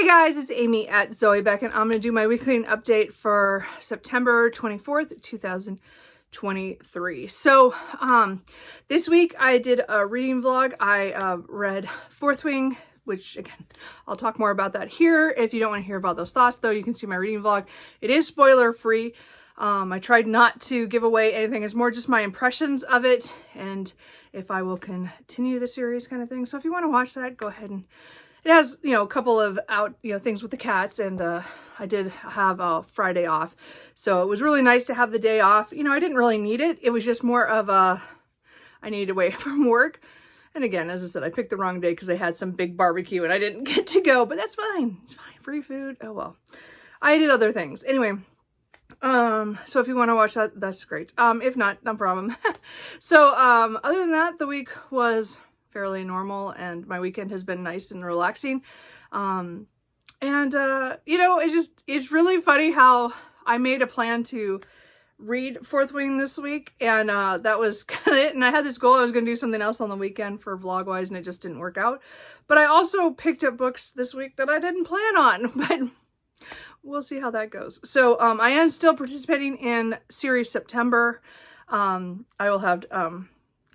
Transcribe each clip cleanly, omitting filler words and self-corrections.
Hey guys, it's Amy at Zoe Beck, and I'm going to do my weekly update for September 24th, 2023. So, this week I did a reading vlog. I read Fourth Wing, which again, I'll talk more about that here. If you don't want to hear about those thoughts though, you can see my reading vlog. It is spoiler free. I tried not to give away anything. It's more just my impressions of it and if I will continue the series kind of thing. So if you want to watch that, go ahead. And it has, a couple of things with the cats, and I did have a Friday off. So it was really nice to have the day off. I didn't really need it. It was just more of I needed away from work. And again, as I said, I picked the wrong day because they had some big barbecue and I didn't get to go, but that's fine. It's fine. Free food. Oh, well. I did other things. Anyway, so if you want to watch that, that's great. If not, no problem. So, other than that, the week was fairly normal and my weekend has been nice and relaxing. It's really funny how I made a plan to read Fourth Wing this week, and that was kind of it. And I had this goal, I was going to do something else on the weekend for vlog wise, and it just didn't work out. But I also picked up books this week that I didn't plan on, but we'll see how that goes. So I am still participating in series September. I will have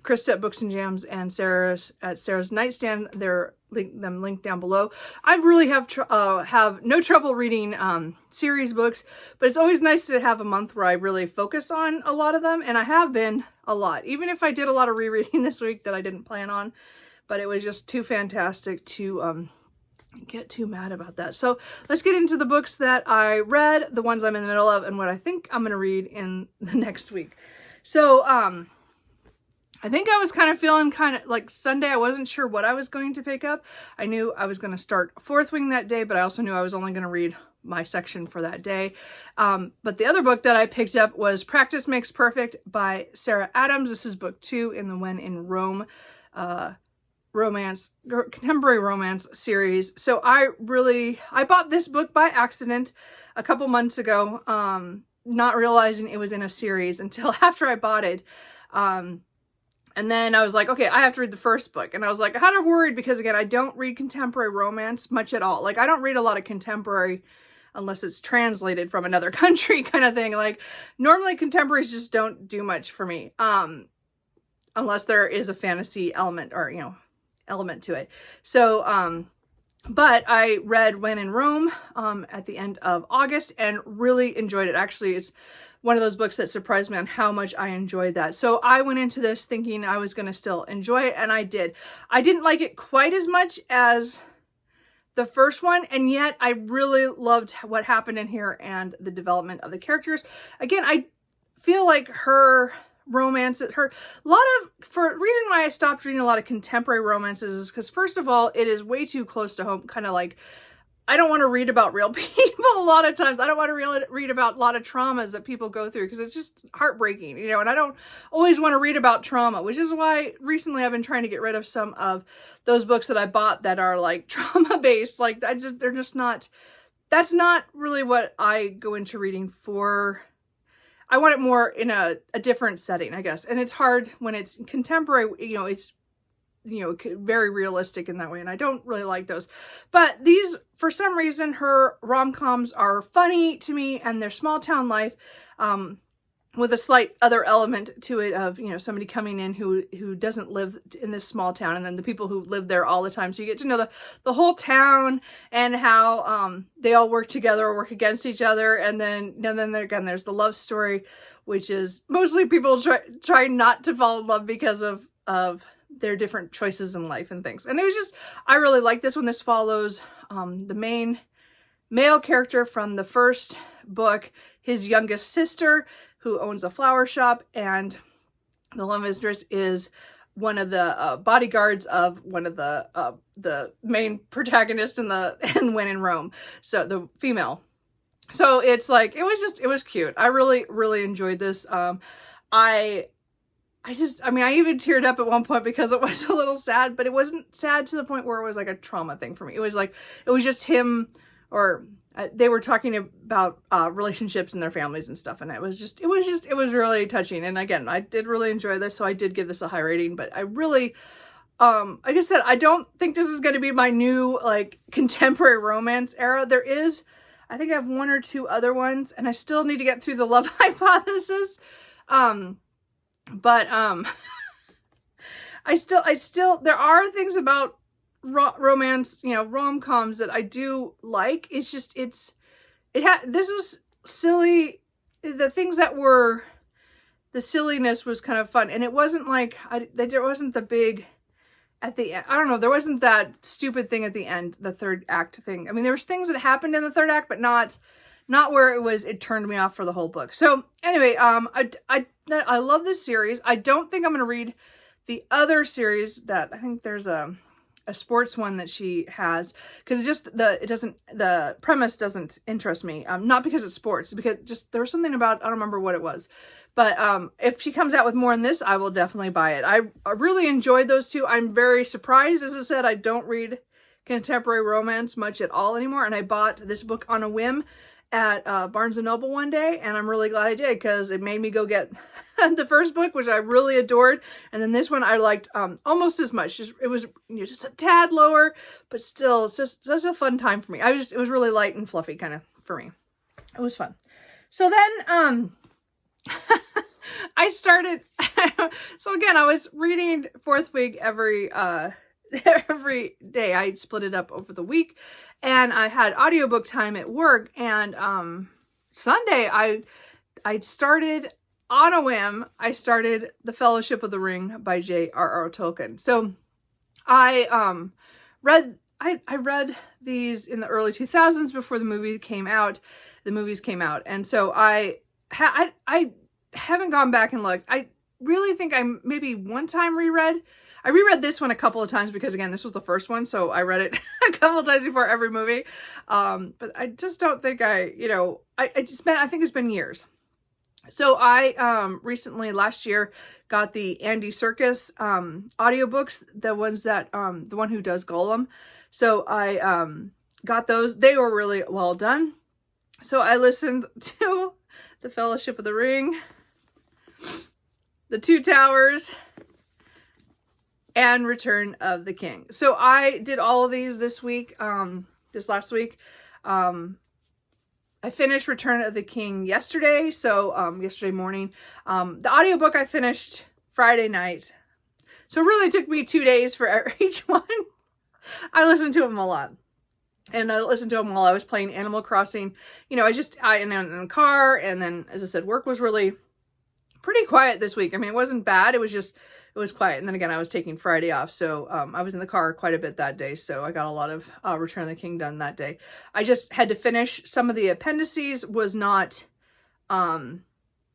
Krista at Books and Jams and Sarah's at Sarah's Nightstand. They're linked down below. I really have no trouble reading series books, but it's always nice to have a month where I really focus on a lot of them, and I have been a lot. Even if I did a lot of rereading this week that I didn't plan on, but it was just too fantastic to get too mad about that. So let's get into the books that I read, the ones I'm in the middle of, and what I think I'm going to read in the next week. So I think I was kind of feeling like Sunday. I wasn't sure what I was going to pick up. I knew I was going to start Fourth Wing that day, but I also knew I was only going to read my section for that day. But the other book that I picked up was Practice Makes Perfect by Sarah Adams. This is book 2 in the When in Rome contemporary romance series. So I bought this book by accident a couple months ago, not realizing it was in a series until after I bought it. And then I was like, okay, I have to read the first book. And I was like, I kind of worried because, again, I don't read contemporary romance much at all. Like, I don't read a lot of contemporary unless it's translated from another country kind of thing. Like, normally contemporaries just don't do much for me, unless there is a fantasy element or, element to it. So, but I read When in Rome at the end of August and really enjoyed it. Actually, it's one of those books that surprised me on how much I enjoyed that. So I went into this thinking I was going to still enjoy it, and I did. I didn't like it quite as much as the first one, and yet I really loved what happened in here and the development of the characters. Again, I feel like her romance, for a reason why I stopped reading a lot of contemporary romances is because, first of all, it is way too close to home, kind of like, I don't want to read about real people a lot of times. I don't want to read about a lot of traumas that people go through because it's just heartbreaking, and I don't always want to read about trauma, which is why recently I've been trying to get rid of some of those books that I bought that are like trauma based. Like they're just not, that's not really what I go into reading for. I want it more in a different setting, I guess. And it's hard when it's contemporary, it's very realistic in that way, and I don't really like those. But these, for some reason, her rom-coms are funny to me, and they're small town life, with a slight other element to it of, somebody coming in who doesn't live in this small town, and then the people who live there all the time. So you get to know the whole town and how they all work together or work against each other. And then again, there's the love story, which is mostly people try not to fall in love because of their different choices in life and things. And it was just, I really like this one. This follows the main male character from the first book, his youngest sister, who owns a flower shop, and the love interest is one of the bodyguards of one of the main protagonists in When in Rome. So the female. So it's like, it was cute. I really, really enjoyed this. I even teared up at one point because it was a little sad, but it wasn't sad to the point where it was like a trauma thing for me. It was just him, or they were talking about relationships and their families and stuff. And it was really touching. And again, I did really enjoy this. So I did give this a high rating, but I really like I said, I don't think this is going to be my new, like, contemporary romance era. There is, I think I have one or two other ones, and I still need to get through the Love Hypothesis. But I still, there are things about romance, you know, rom-coms that I do like. It's just, this was silly. The things that were, the silliness was kind of fun. And it wasn't like, there wasn't the big, at the end, I don't know, there wasn't that stupid thing at the end, the third act thing. I mean, there was things that happened in the third act, but not where it turned me off for the whole book. So anyway, I love this series. I don't think I'm going to read the other series that, I think there's a sports one that she has, because the premise doesn't interest me. Not because it's sports, because just there was something about, I don't remember what it was. But if she comes out with more in this, I will definitely buy it. I really enjoyed those two. I'm very surprised. As I said, I don't read contemporary romance much at all anymore. And I bought this book on a whim at Barnes & Noble one day. And I'm really glad I did, because it made me go get the first book, which I really adored. And then this one I liked almost as much. It was, you know, just a tad lower, but still, it's just such a fun time for me. It was really light and fluffy kind of for me. It was fun. So then, I started, so again, I was reading Fourth Wing every day. I split it up over the week, and I had audiobook time at work, and Sunday I started on a whim. I started The Fellowship of the Ring by J.R.R. Tolkien. So I read these in the early 2000s before the movies came out. And so I haven't gone back and looked. I really think I maybe one time reread. I reread this one a couple of times because, again, this was the first one, so I read it a couple of times before every movie. But I just don't think I think it's been years. So I recently, last year, got the Andy Serkis audiobooks, the ones that the one who does Gollum. So I got those. They were really well done. So I listened to The Fellowship of the Ring, The Two Towers, and Return of the King. So I did all of these this last week. I finished Return of the King yesterday, so yesterday morning. The audiobook I finished Friday night. So it really took me 2 days for each one. I listened to them a lot. And I listened to them while I was playing Animal Crossing. You know, in the car, and then, as I said, work was really pretty quiet this week. I mean, it wasn't bad. It was quiet. And then again, I was taking Friday off. So I was in the car quite a bit that day. So I got a lot of Return of the King done that day. I just had to finish some of the appendices. Was not in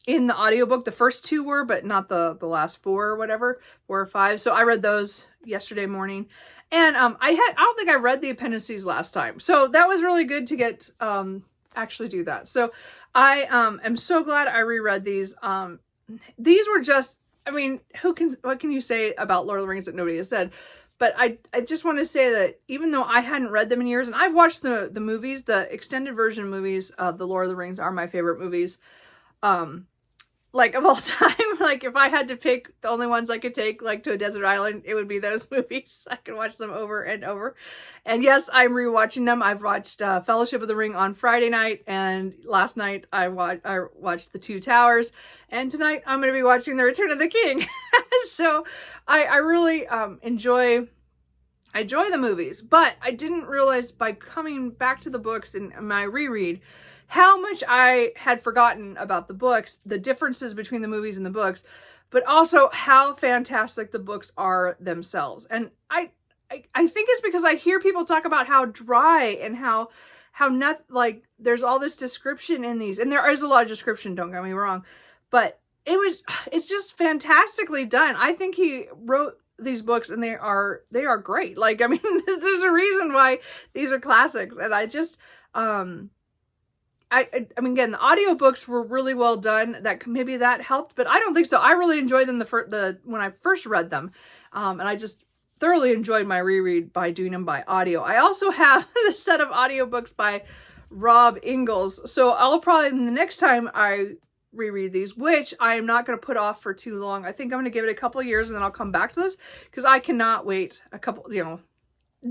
the audiobook. The first two were, but not the last four or whatever, 4 or 5. So I read those yesterday morning. And I don't think I read the appendices last time. So that was really good to get actually do that. So I am so glad I reread these. These were just, I mean, what can you say about Lord of the Rings that nobody has said? But I just want to say that even though I hadn't read them in years, and I've watched the movies, the extended version movies of the Lord of the Rings are my favorite movies. Like, of all time. Like, if I had to pick the only ones I could take, like, to a desert island, it would be those movies. I could watch them over and over. And yes, I'm rewatching them. I've watched Fellowship of the Ring on Friday night, and last night I watched The Two Towers, and tonight I'm going to be watching The Return of the King. So I really enjoy the movies, but I didn't realize by coming back to the books in my reread how much I had forgotten about the books, the differences between the movies and the books, but also how fantastic the books are themselves. And I think it's because I hear people talk about how dry and how not, like, there's all this description in these, and there is a lot of description, don't get me wrong, but it's just fantastically done. I think he wrote these books and they are great. Like, I mean, there's a reason why these are classics. And I just, I mean, again, the audiobooks were really well done. Maybe that helped, but I don't think so. I really enjoyed them when I first read them. And I just thoroughly enjoyed my reread by doing them by audio. I also have a set of audiobooks by Rob Ingalls. So I'll probably, the next time I reread these, which I am not going to put off for too long. I think I'm going to give it a couple years and then I'll come back to this, because I cannot wait a couple,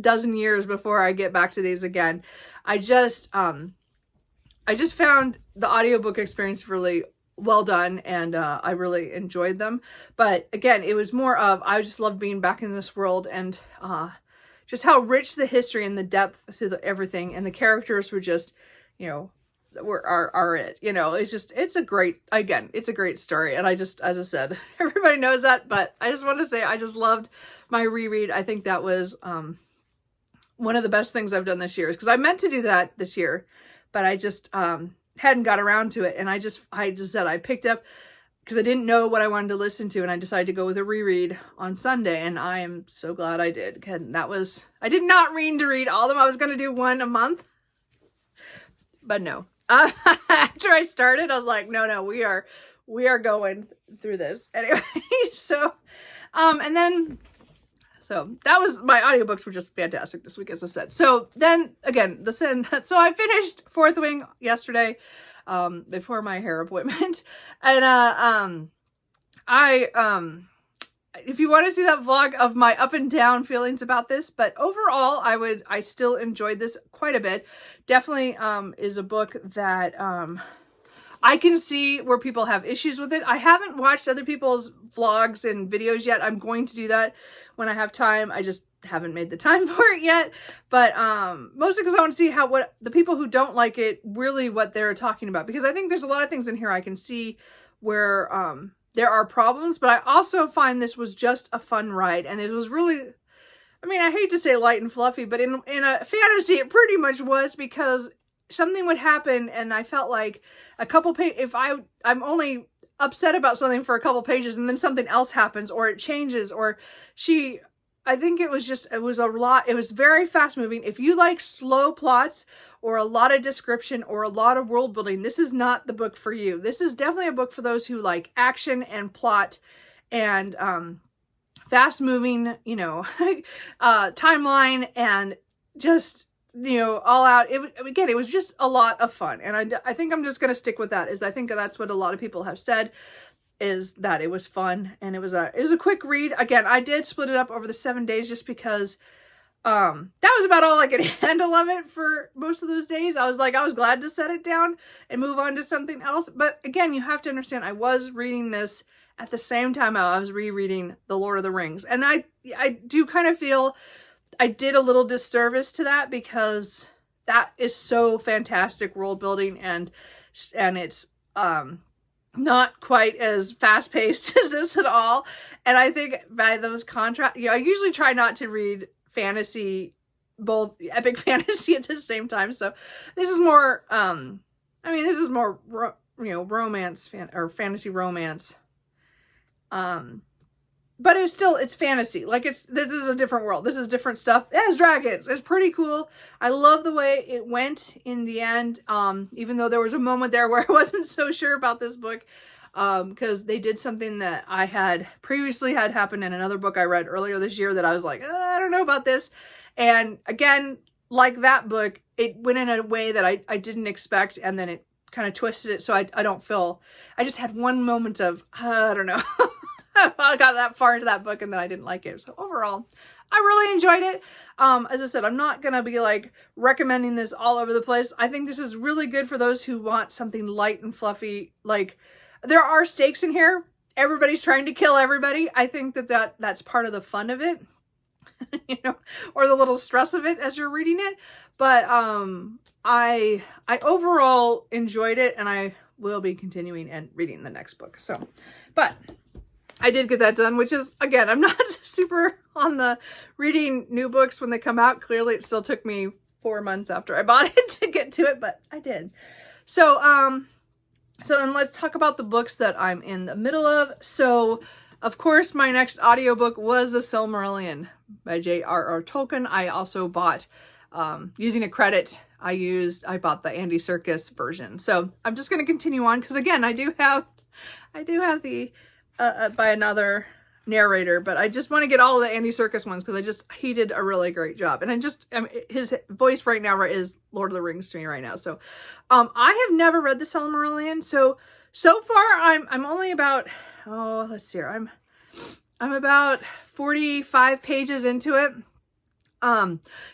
dozen years before I get back to these again. I just found the audiobook experience really well done, and I really enjoyed them. But again, it was more of, I just love being back in this world, and just how rich the history and the depth to everything, and the characters were just, are it. It's a great story. And I just, as I said, everybody knows that, but I just want to say I just loved my reread. I think that was one of the best things I've done this year, is because I meant to do that this year, but I just hadn't got around to it. And I just said, I picked up, because I didn't know what I wanted to listen to, and I decided to go with a reread on Sunday, and I am so glad I did. And I did not mean to read all of them. I was going to do one a month, but no. After I started, I was like, no, we are going through this anyway. So that was, my audiobooks were just fantastic this week, as I said. So then again, so I finished Fourth Wing yesterday, before my hair appointment. And, if you want to see that vlog of my up and down feelings about this, but overall, I still enjoyed this quite a bit. Definitely, is a book that, I can see where people have issues with it. I haven't watched other people's vlogs and videos yet. I'm going to do that when I have time. I just haven't made the time for it yet. But mostly because I want to see what the people who don't like it, really what they're talking about. Because I think there's a lot of things in here I can see where there are problems. But I also find this was just a fun ride. And it was really, I hate to say light and fluffy, but in a fantasy, it pretty much was, because something would happen and I felt like a couple pages, if I'm only upset about something for a couple pages and then something else happens, or it changes, or I think it was a lot. It was very fast moving. If you like slow plots or a lot of description or a lot of world building, this is not the book for you. This is definitely a book for those who like action and plot and fast moving, timeline, and just, all out. It was just a lot of fun. And I think I'm just going to stick with that, is I think that's what a lot of people have said, is that it was fun, and it was a quick read. Again, I did split it up over the 7 days, just because that was about all I could handle of it for most of those days. I was glad to set it down and move on to something else. But again, you have to understand, I was reading this at the same time I was rereading The Lord of the Rings. And I do kind of feel I did a little disservice to that, because that is so fantastic world building, and it's not quite as fast paced as this at all. And I think by those contrast, I usually try not to read fantasy, both epic fantasy at the same time. So this is more, this is more, romance or fantasy romance. But it's fantasy. This is a different world. This is different stuff. It has dragons. It's pretty cool. I love the way it went in the end. Even though there was a moment there where I wasn't so sure about this book, because they did something that I had previously had happen in another book I read earlier this year that I was like, I don't know about this. And again, like that book, it went in a way that I didn't expect, and then it kind of twisted it. So I just had one moment of, I don't know. I got that far into that book and then I didn't like it. So overall, I really enjoyed it. As I said, I'm not going to be recommending this all over the place. I think this is really good for those who want something light and fluffy. There are stakes in here. Everybody's trying to kill everybody. I think that's part of the fun of it, or the little stress of it as you're reading it. But I overall enjoyed it, and I will be continuing and reading the next book. But I did get that done, which is, again, I'm not super on the reading new books when they come out. Clearly, it still took me 4 months after I bought it to get to it, but I did. So then let's talk about the books that I'm in the middle of. So, of course, my next audiobook was The Silmarillion by J.R.R. Tolkien. I also bought, using a credit, I bought the Andy Serkis version. So I'm just going to continue on, because again, I do have the by another narrator, but I just want to get all the Andy Serkis ones, because he did a really great job. And his voice right now is Lord of the Rings to me right now. So I have never read The Silmarillion. So So far, I'm only about, oh, let's see here. I'm about 45 pages into it.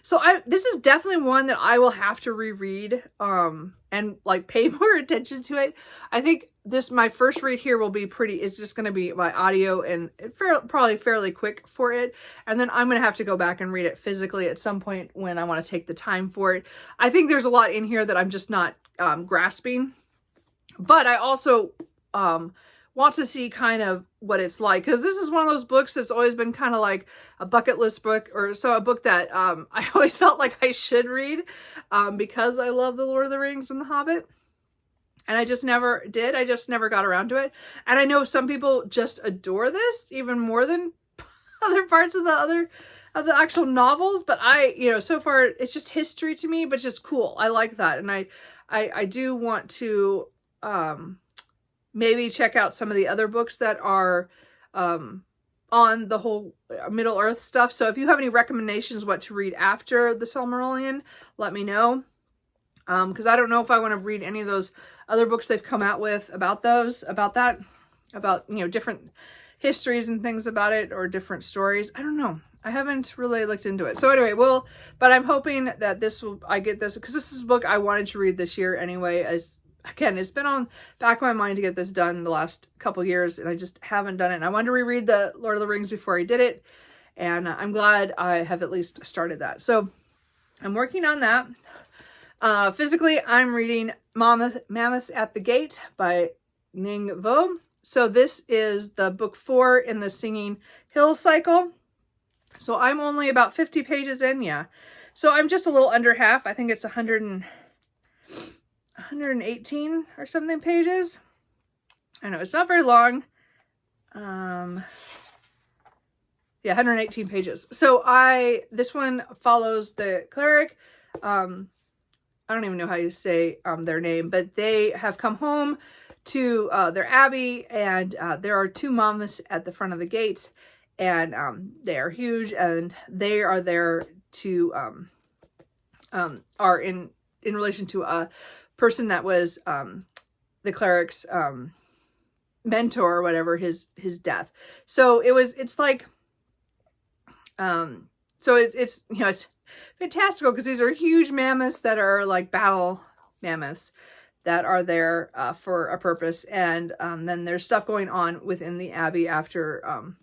So this is definitely one that I will have to reread, and like pay more attention to it. I think my first read here will be it's just going to be by audio and probably fairly quick for it. And then I'm going to have to go back and read it physically at some point when I want to take the time for it. I think there's a lot in here that I'm just not, grasping, but I also, want to see kind of what it's like, because this is one of those books that's always been kind of like a bucket list book, or so a book that I always felt like I should read, because I love the Lord of the Rings and the Hobbit, and I just never did. I just never got around to it. And I know some people just adore this even more than other parts of the actual novels, but so far it's just history to me, but it's just cool. I like that, and I do want to maybe check out some of the other books that are on the whole Middle Earth stuff. So if you have any recommendations what to read after the Silmarillion, let me know. Because I don't know if I want to read any of those other books they've come out with about different histories and things about it, or different stories. I don't know. I haven't really looked into it. So anyway, but I'm hoping that I get this, because this is a book I wanted to read this year anyway. Again, it's been on back of my mind to get this done the last couple years, and I just haven't done it. And I wanted to reread the Lord of the Rings before I did it, and I'm glad I have at least started that. So I'm working on that. Physically, I'm reading Mammoths at the Gate by Ning Vo. So this is the book 4 in the Singing Hills cycle. So I'm only about 50 pages in, yeah. So I'm just a little under half. I think it's 118 or something pages. I know it's not very long. Yeah, 118 pages. So this one follows the cleric. I don't even know how you say their name, but they have come home to their abbey, and there are 2 mammoths at the front of the gate, and they are huge, and they are there to are in relation to a person that was the cleric's mentor or whatever, his death. So it's like so it's it's fantastical, because these are huge mammoths that are like battle mammoths that are there for a purpose, and then there's stuff going on within the abbey after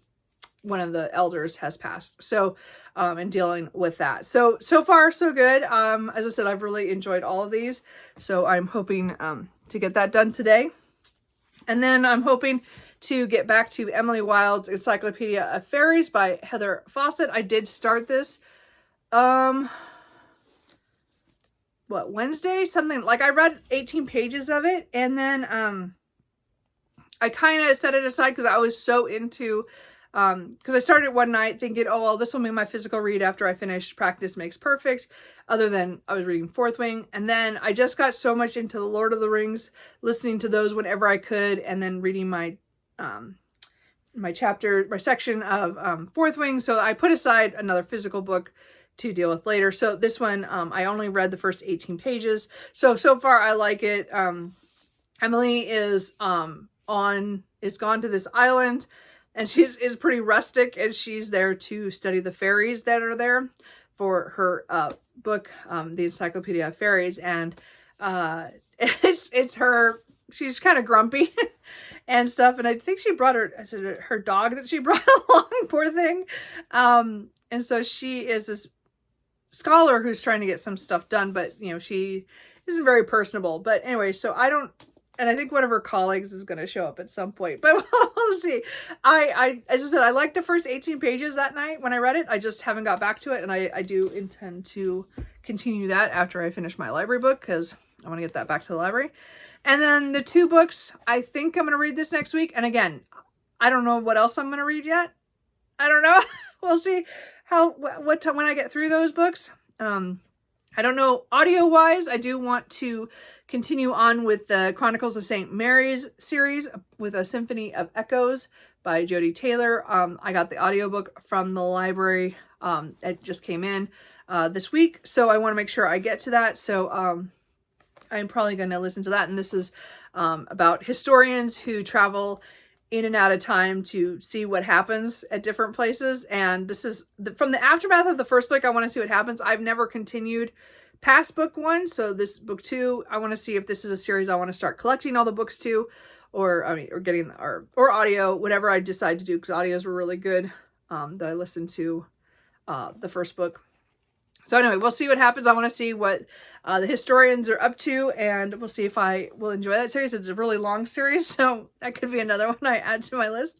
one of the elders has passed. So and dealing with that. So far so good. As I said, I've really enjoyed all of these, so I'm hoping to get that done today. And then I'm hoping to get back to Emily Wilde's Encyclopedia of Fairies by Heather Fawcett. I did start this Wednesday, something like, I read 18 pages of it, and then I kind of set it aside because I was so into because I started one night thinking, oh, well, this will be my physical read after I finish Practice Makes Perfect, other than I was reading Fourth Wing. And then I just got so much into the Lord of the Rings, listening to those whenever I could, and then reading my section of Fourth Wing. So I put aside another physical book to deal with later. So this one, I only read the first 18 pages. So far I like it. Emily is gone to this island, and is pretty rustic, and she's there to study the fairies that are there for her book, the Encyclopedia of Fairies. And it's her, she's kind of grumpy and stuff. And I think she brought her dog that she brought along, poor thing. And so she is this scholar who's trying to get some stuff done, but she isn't very personable. But anyway, so and I think one of her colleagues is going to show up at some point, but we'll see. As I said, I liked the first 18 pages that night when I read it. I just haven't got back to it, and I do intend to continue that after I finish my library book, because I want to get that back to the library. And then the 2 books, I think I'm going to read this next week. And again, I don't know what else I'm going to read yet. I don't know. We'll see when I get through those books. I don't know, audio-wise, I do want to continue on with the Chronicles of St. Mary's series with a Symphony of Echoes by Jody Taylor. I got the audiobook from the library. It just came in this week, so I want to make sure I get to that. So I'm probably going to listen to that. And this is about historians who travel in and out of time to see what happens at different places. And this is from the aftermath of the first book. I want to see what happens. I've never continued past book 1. So this book 2, I want to see if this is a series I want to start collecting all the books to, or getting, or audio, whatever I decide to do, because audios were really good that I listened to the first book. So anyway, we'll see what happens. I want to see what the historians are up to, and we'll see if I will enjoy that series. It's a really long series, so that could be another one I add to my list.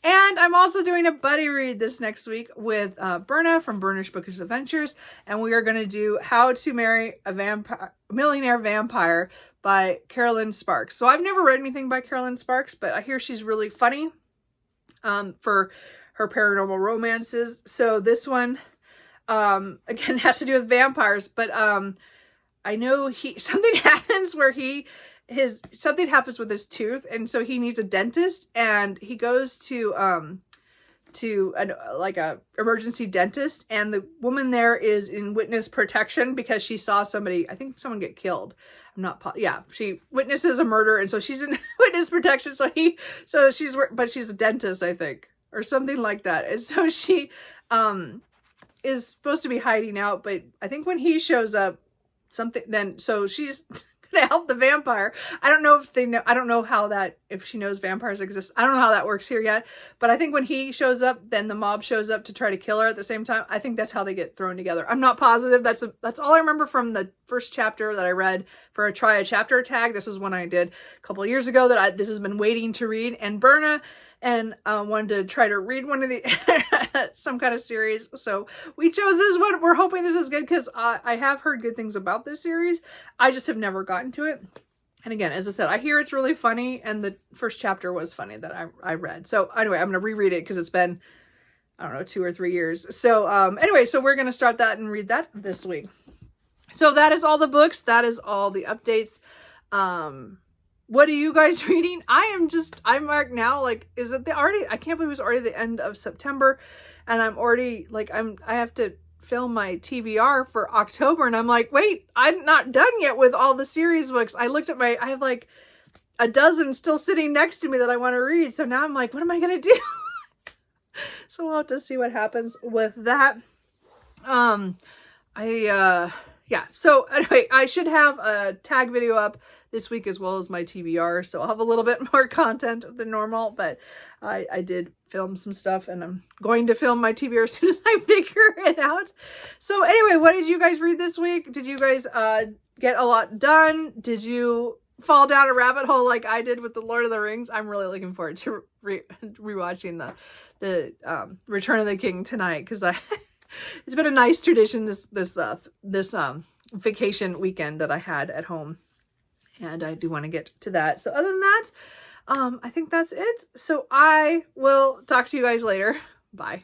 And I'm also doing a buddy read this next week with Berna from Burnish Bookish Adventures, and we are going to do How to Marry a Millionaire Vampire by Carolyn Sparks. So I've never read anything by Carolyn Sparks, but I hear she's really funny for her paranormal romances. So this one, again, has to do with vampires, but I know something happens where something happens with his tooth, and so he needs a dentist, and he goes to a emergency dentist, and the woman there is in witness protection because she saw somebody, I think someone get killed. She witnesses a murder, and so she's in witness protection. But she's a dentist, I think, or something like that. And so she is supposed to be hiding out, but I think when he shows up, so she's gonna help the vampire. I don't know if she knows vampires exist. I don't know how that works here yet, but I think when he shows up, then the mob shows up to try to kill her at the same time. I think that's how they get thrown together. I'm not positive. That's all I remember from the first chapter that I read for a try a chapter tag. This is one I did a couple of years ago that this has been waiting to read, and Berna and wanted to try to read one of the some kind of series. So we chose this one. We're hoping this is good because I have heard good things about this series. I just have never gotten to it. And again, as I said, I hear it's really funny, and the first chapter was funny that I read. So anyway, I'm going to reread it because it's been, I don't know, 2 or 3 years. So anyway, so we're going to start that and read that this week. So that is all the books. That is all the updates. What are you guys reading? I'm marked now, like, is it I can't believe it's already the end of September, and I'm already, like, I have to film my TBR for October, and I'm like, wait, I'm not done yet with all the series books. I looked at I have like a dozen still sitting next to me that I want to read, so now I'm like, what am I going to do? So we'll have to see what happens with that. Yeah, so anyway, I should have a tag video up this week as well as my TBR, so I'll have a little bit more content than normal, but I did film some stuff, and I'm going to film my TBR as soon as I figure it out. So anyway, what did you guys read this week? Did you guys get a lot done? Did you fall down a rabbit hole like I did with the Lord of the Rings? I'm really looking forward to rewatching the Return of the King tonight, because it's been a nice tradition this vacation weekend that I had at home, and I do want to get to that. So other than that, I think that's it. So I will talk to you guys later. Bye.